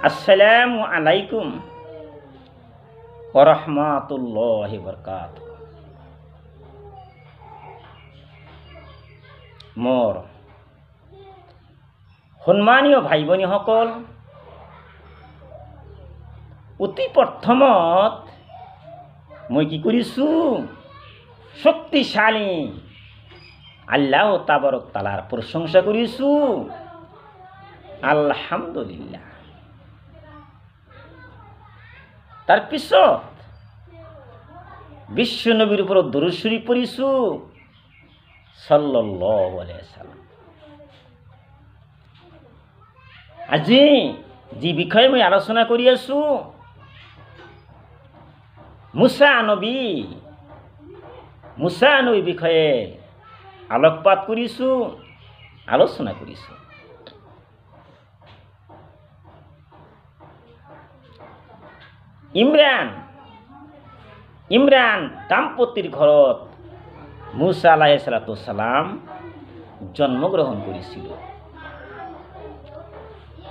আসসালামু আলাইকুম ওয়া ৰাহমাতুল্লাহি ওয়া বাৰাকাতুহু। মোৰ সন্মানীয় ভাই ভনীসকল, অতি প্ৰথমত মই কি কৰিছোঁ, শক্তিশালী আল্লাহ তাবাৰক তাআলাৰ প্ৰশংসা কৰিছোঁ। আলহামদুলিল্লাহ। তাৰ পিছত বিশ্ব নবীৰ ওপৰত দৰুদ শৰীফ পঢ়িছোঁ সাল্লাল্লাহু আলাইহি ওয়াসাল্লাম। আজি যি বিষয়ে মই আলোচনা কৰি আছোঁ, মুসা নবীৰ বিষয়ে আলোকপাত কৰিছোঁ, আলোচনা কৰিছোঁ। ইমৰান দাম্পতীৰ ঘৰত মুসা আলাইহিস সালাম জন্মগ্ৰহণ কৰিছিল।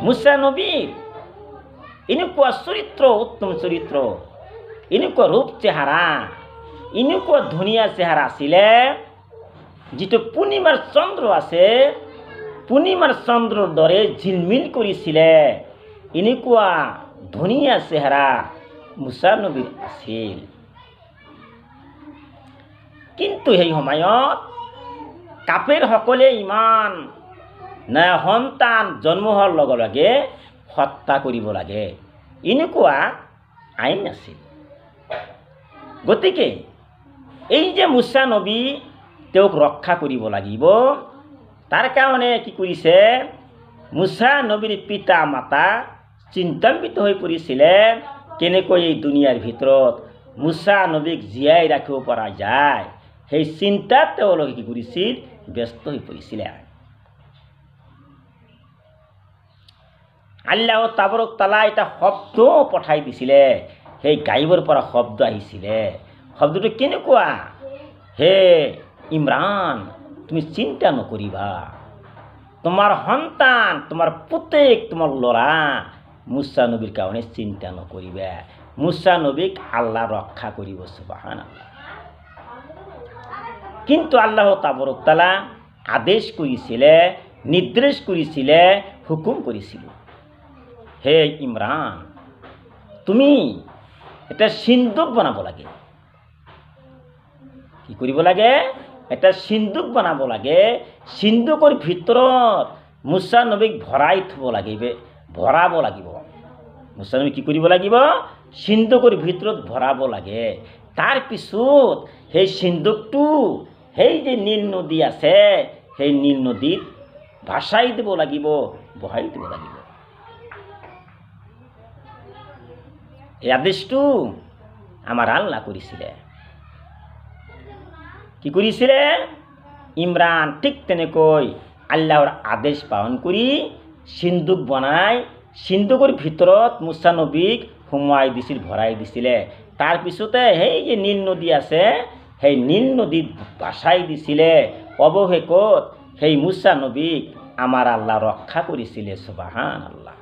মুসা নবীৰ এনেকুৱা চৰিত্ৰ, উত্তম চৰিত্ৰ, এনেকুৱা ৰূপ চেহাৰা, এনেকুৱা ধুনীয়া চেহাৰা আছিলে, যিটো পূৰ্ণিমাৰ চন্দ্ৰ আছে, পূৰ্ণিমাৰ চন্দ্ৰৰ দৰে ঝিলমিল কৰিছিলে। এনেকুৱা ধুনীয়া চেহাৰা মুসা নবীৰ আছিল। কিন্তু সেই সময়ত কাফেৰসকলে ইমান সন্তান জন্ম হোৱাৰ লগে লগে হত্যা কৰিব লাগে, এনেকুৱা আইন আছিল। গতিকে এই যে মুসা নবী, তেওঁক ৰক্ষা কৰিব লাগিব, তাৰ কাৰণে কি কৰিছে, মুসা নবীৰ পিতা মাতা চিন্তান্বিত হৈ পৰিছিলে, কেনেকৈ এই দুনিয়াৰ ভিতৰত মুসা নবীক জীয়াই ৰাখিব পৰা যায়। সেই চিন্তাত তেওঁলোকে কি কৰিছিল, ব্যস্ত হৈ পৰিছিলে। আল্লাহ তাবাৰক তাআলা এটা শব্দ পঠাই দিছিলে, সেই গায়বৰ পৰা শব্দ আহিছিলে। শব্দটো কেনেকুৱা, হে ইমৰান, তুমি চিন্তা নকৰিবা, তোমাৰ সন্তান, তোমাৰ পুতেক, তোমাৰ ল'ৰা মুসা নবীৰ কাৰণে চিন্তা নকৰিবা, মুসা নবীক আল্লাহ ৰক্ষা কৰিব। সুবহানাল্লাহ। কিন্তু আল্লাহ তাবাৰক তাআলা আদেশ কৰিছিলে, নিৰ্দেশ কৰিছিলে, হুকুম কৰিছিল, হে ইমৰান, তুমি এটা সিন্দুক বনাব লাগে। কি কৰিব লাগে, এটা সিন্দুক বনাব লাগে। সিন্দুকৰ ভিতৰত মুসা নবীক ভৰাই থব লাগিব, ভৰাব লাগিব। মুসা নবী কি কৰিব লাগিব, সিন্দুকৰ ভিতৰত ভৰাব লাগে। তাৰপিছত সেই সিন্দুকটো সেই যে নীল নদী আছে, সেই নীল নদীত ভাসাই দিব লাগিব, বহাই দিব লাগিব। এই আদেশটো আমাৰ আল্লাহ কৰিছিলে। কি কৰিছিলে, ইমৰান ঠিক তেনেকৈ আল্লাহৰ আদেশ পালন কৰি সিন্দুক বনাই সিন্দুকৰ ভিতৰত মুসা নবীক সোমোৱাই দিছিল, ভৰাই দিছিলে। তাৰপিছতে সেই যে নীল নদী আছে, সেই নীল নদীত ভাসাই দিছিলে। অৱশেষত সেই মুসা নবীক আমাৰ আল্লাহ ৰক্ষা কৰিছিলে। সুবহানাল্লাহ।